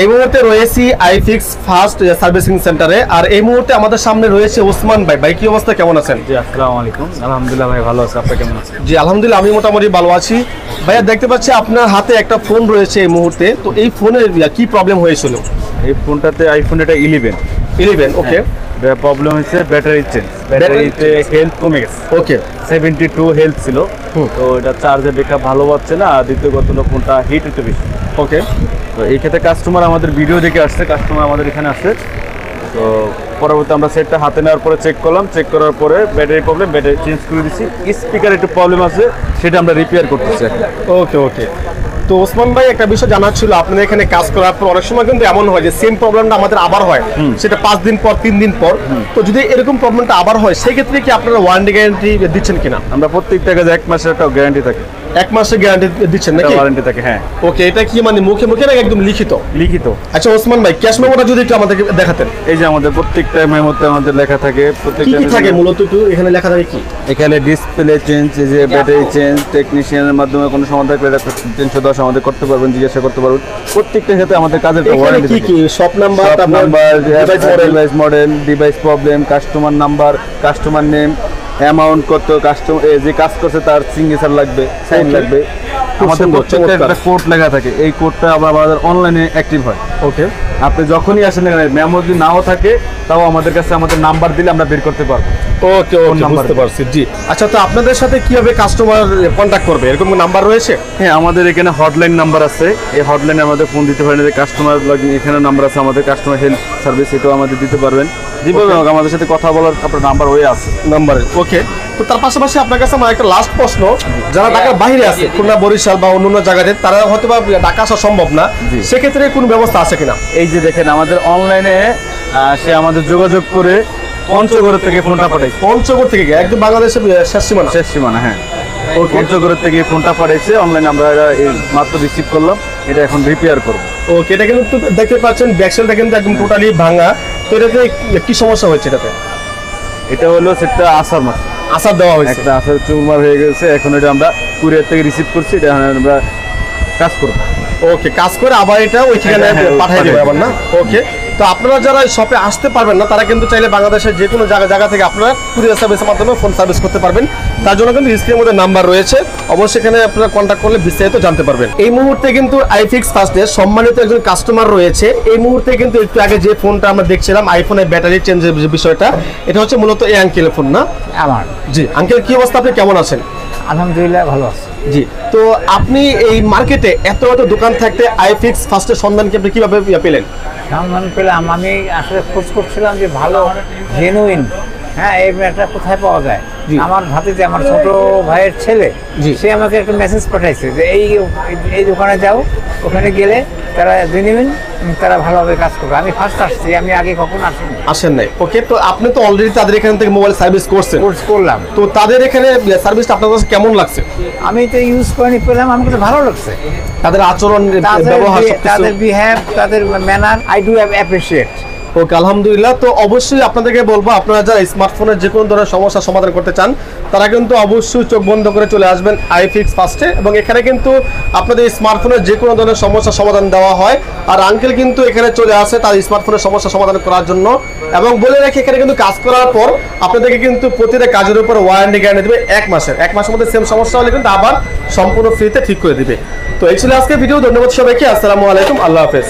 এই মুহূর্তে রয়েছি আইফিক্স ফার্স্ট সার্ভিসিং সেন্টারে, আর এই মুহূর্তে আমাদের সামনে রয়েছে ওসমান ভাই। ভাই কি অবস্থা, কেমন আছেন? জি আসসালামু আলাইকুম। আলহামদুলিল্লাহ ভাই ভালো আছি, আপনি কেমন আছেন? জি আলহামদুলিল্লাহ, আমি মোটামুটি ভালো আছি। ভাইয়া দেখতে পাচ্ছি আপনার হাতে একটা ফোন রয়েছে এই মুহূর্তে, তো এই ফোনের কি প্রবলেম হয়েছিল? এই ফোনটাতে আইফোন এটা 11, ওকে। প্রবলেম হচ্ছে ব্যাটারি চেঞ্জ, ব্যাটারিতে হেলথ কমে গেছে। ওকে, 72 হেলথ ছিল, তো এটা চার্জের ব্যাকআপ ভালো পাচ্ছে না, আর দ্বিতীয় কথা হলো ফোনটা হিট হতে বেশি। ওকে, তো এই ক্ষেত্রে কাস্টমার আমাদের ভিডিও দেখে আসছে, কাস্টমার আমাদের এখানে আসছে। তো পরবর্তী আমরা সেটটা হাতে নেওয়ার পরে চেক করলাম, চেক করার পরে ব্যাটারি প্রবলেম, ব্যাটারি চেঞ্জ করে দিচ্ছি। স্পিকার একটু প্রবলেম আছে, সেটা আমরা রিপেয়ার করতেছি। ওকে, ওকে। তো ওসমান ভাই একটা বিষয় জানার ছিল, আপনাদের এখানে কাজ করার পর অনেক সময় কিন্তু এমন হয় যে সেম প্রবলেমটা আমাদের আবার হয়, সেটা 5 দিন পর 3 দিন পর। তো যদি এরকম প্রবলেমটা আবার হয়, সেই ক্ষেত্রে কি আপনারা ওয়ারেন্টি গ্যারান্টি দিচ্ছেন কিনা? আমরা প্রত্যেকটা কাজে 1 মাসের একটা গ্যারান্টি থাকে। 1 মাসের গ্যারান্টি দিচ্ছেন নাকি? ওয়ারেন্টি থাকে, হ্যাঁ। ওকে, এটা কি মানে মুখে মুখে না একদম লিখিত? লিখিত। আচ্ছা ওসমান ভাই, ক্যাশ মেমোটা যদি একটু আমাদেরকে দেখাতেন। এই যে আমাদের প্রত্যেকটা মেমোতে আমাদের লেখা থাকে, কি প্রত্যেকটা কি থাকে মূলত একটু এখানে লেখা থাকে কি? এখানে ডিসপ্লে চেঞ্জ, এই যে ব্যাটারি চেঞ্জ, টেকনিশিয়ানের মাধ্যমে কোনো সমস্যা থাকলে 310 আমাদের করতে পারবেন, জিজ্ঞাসা করতে পারবেন। প্রত্যেকটা ক্ষেত্রে আমাদের কাজের একটা এখানে ওয়ারেন্টি কি থাকে। কি shop number, device model, device problem, customer number, customer name, amount কত, কাস্টমার যে কাজ করছে তার সিগনেচার লাগবে, সাইন লাগবে। আমাদের প্রত্যেকটা একটা কোড লেখা থাকে, এই কোডটা আবার আমাদের অনলাইনে অ্যাক্টিভ হয়। ওকে, আপনি যখনই আসেন এখানে মেমো যদি নাও থাকে, তাও আমাদের কাছে আমাদের নাম্বার দিলে আমরা বের করতে পারবো। ওকে, ওকে, বুঝতে পারছি। জি আচ্ছা, তো আপনাদের সাথে কিভাবে কাস্টমার কন্ট্যাক্ট করবে, এরকম নাম্বার রয়েছে? হ্যাঁ, আমাদের এখানে হটলাইন নাম্বার আছে, এই হটলাইনে আমাদের ফোন দিতে পারেন। কাস্টমার লগইন এখানে নাম্বার আছে, আমাদের কাস্টমার হেল্প সার্ভিস, এটাও আমাদের দিতে পারবেন। যেভাবে হোক আমাদের সাথে কথা বলার আপনার নাম্বার হয়ে আছে নাম্বারে। ওকে, তো তার পাশাপাশি আপনার কাছে আমার একটা লাস্ট প্রশ্ন, যারা ঢাকার বাইরে আছে, খুলনা, বরিশাল বা অন্যান্য জায়গাতে, তারা হয়তো বা ঢাকা আসা সম্ভব না, সেক্ষেত্রে কোনো ব্যবস্থা আছে কিনা? এই যে দেখেন আমাদের অনলাইনে সে আমাদের যোগাযোগ করে পঞ্চগড় থেকে ফোনটা পাঠাইছে। পঞ্চগড় থেকে একদম বাংলাদেশের শেষ সীমানা? শেষ সীমানা, হ্যাঁ। পঞ্চগড় থেকে ফোনটা পাঠাইছে, অনলাইনে আমরা মাত্র রিসিভ করলাম, এটা এখন রিপেয়ার করবো। ওকে, এটা কিন্তু দেখতে পাচ্ছেন ব্যাকসাইডটা কিন্তু একদম টোটালি ভাঙা। তো এটাতে কি সমস্যা হচ্ছে এটাতে? এটা হলো সেটা আসার মাস, আসার দেওয়া হয়েছে, একটা আসার চুরমার হয়ে গেছে। এখন এটা আমরা কুরিয়ার থেকে রিসিভ করছি, এটা আমরা কাজ করবো। ওকে, কাজ করে আবার এটা ওই ঠিকানায় পাঠিয়ে দেবো আবার, না? ওকে, তো আপনারা যারা শপে আসতে পারবেন না, তারা কিন্তু চাইলে বাংলাদেশের যে কোনো জায়গা থেকে আপনারা কুরিয়ার সার্ভিসের মাধ্যমে ফোন সার্ভিস করতে পারবেন। তার জন্য কিন্তু স্ক্রিনের মধ্যে নাম্বার রয়েছে, অবশ্যই এখানে আপনারা কন্ট্যাক্ট করলে বিস্তারিত জানতে পারবেন। এই মুহূর্তে কিন্তু আইফিক্স ফার্স্টের সম্মানিত একজন কাস্টমার রয়েছে। এই মুহূর্তে কিন্তু একটু আগে যে ফোনটা আমরা দেখছিলাম, আইফোনের ব্যাটারি চেঞ্জের যে বিষয়টা, এটা হচ্ছে মূলত এই আঙ্কেলের ফোন, না? আমার। জি আঙ্কেল, কি অবস্থা, আপনি কেমন আছেন? আলহামদুলিল্লাহ ভালো আছে। জি, তো আপনি এই মার্কেটে এত দোকান থাকতে আইফিক্স ফার্স্টের সন্ধান কি আপনি কিভাবে পেলেন? সন্ধান পেলাম, আমি আসলে খোঁজ করছিলাম যে ভালো জেনুইন, হ্যাঁ, এই ব্যাগটা কোথায় পাওয়া যায়। আমার ভাতিজা, আমার ছোট ভাইয়ের ছেলে, সে আমাকে একটা মেসেজ পাঠাইছে যে এই দোকানে যাও, ওখানে গেলে তারা জেনুইন, তারা ভালোভাবে কাজ করবে। আমি ফার্স্ট আসছি, আমি আগে কখনো আসেন নাই। ওকে, তো আপনি তো অলরেডি তাদের এখান থেকে মোবাইল সার্ভিস করলাম, তো তাদের এখানে সার্ভিসটা আপনার কাছে কেমন লাগছে? আমি তো ইউজ করে পেলাম, আমার কাছে ভালো লাগছে। তাদের আচরণ, ব্যবহার, তাদের বিহেভ, তাদের ম্যানার, আই ডু অ্যাপ্রিশিয়েট। ওকে, আলহামদুলিল্লাহ। তো অবশ্যই আপনাদেরকে বলবো, আপনারা যারা স্মার্টফোনের যে কোনো ধরনের সমস্যার সমাধান করতে চান, তারা কিন্তু অবশ্যই চোখ বন্ধ করে চলে আসবেন আইফিক্স ফার্স্টে, এবং এখানে কিন্তু আপনাদের স্মার্টফোনের যে কোনো ধরনের সমস্যার সমাধান দেওয়া হয়। আর আঙ্কেল কিন্তু এখানে চলে আসে তার স্মার্টফোনের সমস্যা সমাধান করার জন্য, এবং বলে রাখি এখানে কিন্তু কাজ করার পর আপনাদেরকে কিন্তু প্রতিটা কাজের উপর ওয়ারেন্টি গ্যারান্টি দেবে 1 মাসের। 1 মাসের মধ্যে সেম সমস্যা হলে কিন্তু আবার সম্পূর্ণ ফ্রিতে ঠিক করে দিবে। তো এই ছিল আজকে ভিডিও। ধন্যবাদ সবাইকে, আসসালামু আলাইকুম, আল্লাহ হাফেজ।